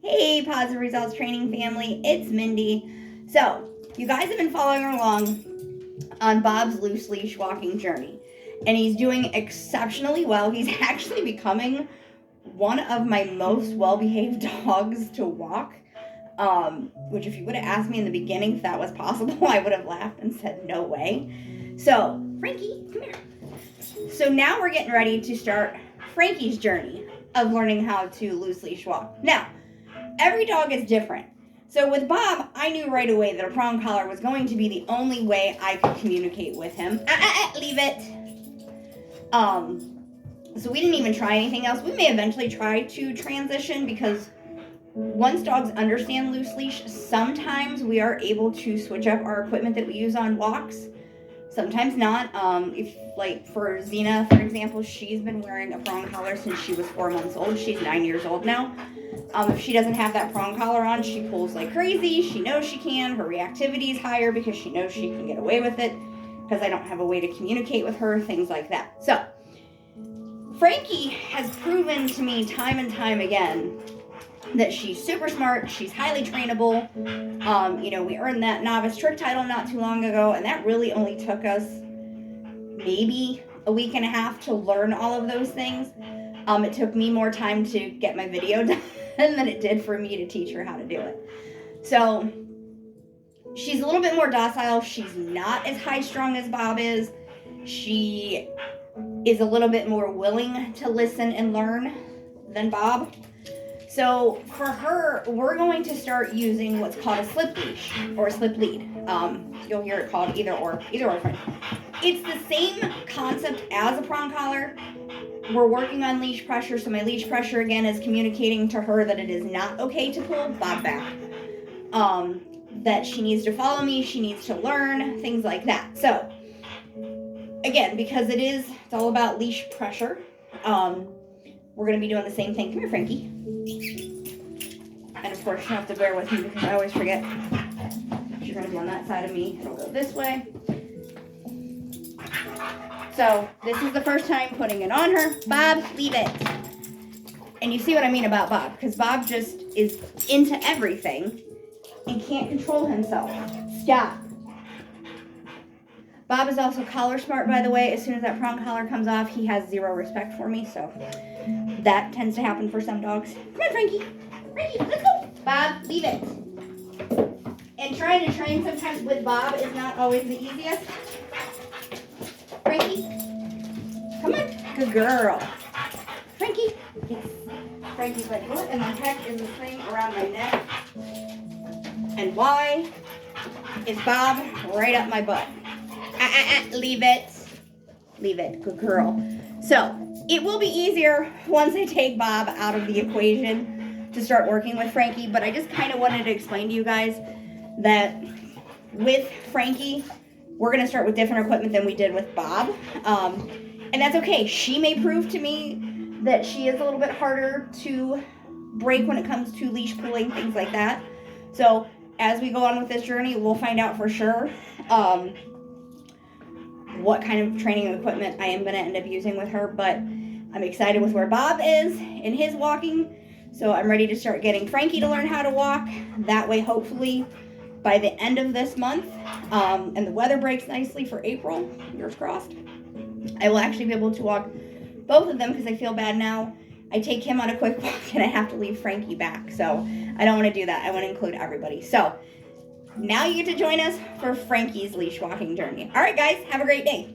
Hey, Positive Results Training family, it's Mindy. So, you guys have been following along on Bob's loose leash walking journey, and he's doing exceptionally well. He's actually becoming one of my most well-behaved dogs to walk, which if you would have asked me in the beginning if that was possible, I would have laughed and said no way. So, Frankie, come here. So now we're getting ready to start Frankie's journey of learning how to loose leash walk. Now, every dog is different. So with Bob, I knew right away that a prong collar was going to be the only way I could communicate with him. Leave it. So we didn't even try anything else. We may eventually try to transition because once dogs understand loose leash, sometimes we are able to switch up our equipment that we use on walks. Sometimes not. If like for Xena, for example, she's been wearing a prong collar since she was 4 months old. She's 9 years old now. If she doesn't have that prong collar on, she pulls like crazy. She knows she can. Her reactivity is higher because she knows she can get away with it because I don't have a way to communicate with her, things like that. So, Frankie has proven to me time and time again that she's super smart, she's highly trainable. We earned that novice trick title not too long ago, and that really only took us maybe a week and a half to learn all of those things. It took me more time to get my video done than it did for me to teach her how to do it. So she's a little bit more docile. She's not as high strung as Bob is. She is a little bit more willing to listen and learn than Bob. So for her, we're going to start using what's called a slip leash or a slip lead. You'll hear it called either or friend. It's the same concept as a prong collar. We're working on leash pressure, so my leash pressure again is communicating to her that it is not okay to pull Bob back. That she needs to follow me, she needs to learn, things like that. So again, because it's all about leash pressure, we're going to be doing the same thing. Come here, Frankie. And of course, you have to bear with me because I always forget. You're going to be on that side of me. It'll go this way. So, this is the first time putting it on her. Bob, leave it. And you see what I mean about Bob, because Bob just is into everything and can't control himself. Stop. Bob is also collar smart, by the way. As soon as that prong collar comes off, he has zero respect for me, so that tends to happen for some dogs. Come on, Frankie. Frankie, let's go. Bob, leave it. And trying to train sometimes with Bob is not always the easiest. Frankie, come on. Good girl. Frankie. Yes. Frankie's like, what in the heck is this thing around my neck? And why is Bob right up my butt? Leave it. Leave it. Good girl. So, it will be easier once I take Bob out of the equation to start working with Frankie, but I just kind of wanted to explain to you guys that with Frankie, we're going to start with different equipment than we did with Bob. And that's okay. She may prove to me that she is a little bit harder to break when it comes to leash pulling, things like that. So, as we go on with this journey, we'll find out for sure what kind of training equipment I am going to end up using with her, but I'm excited with where Bob is in his walking, so I'm ready to start getting Frankie to learn how to walk. That way, hopefully, by the end of this month, and the weather breaks nicely for April, fingers crossed, I will actually be able to walk both of them because I feel bad now. I take him on a quick walk and I have to leave Frankie back, so I don't want to do that. I want to include everybody. So now you get to join us for Frankie's leash walking journey. All right, guys, have a great day.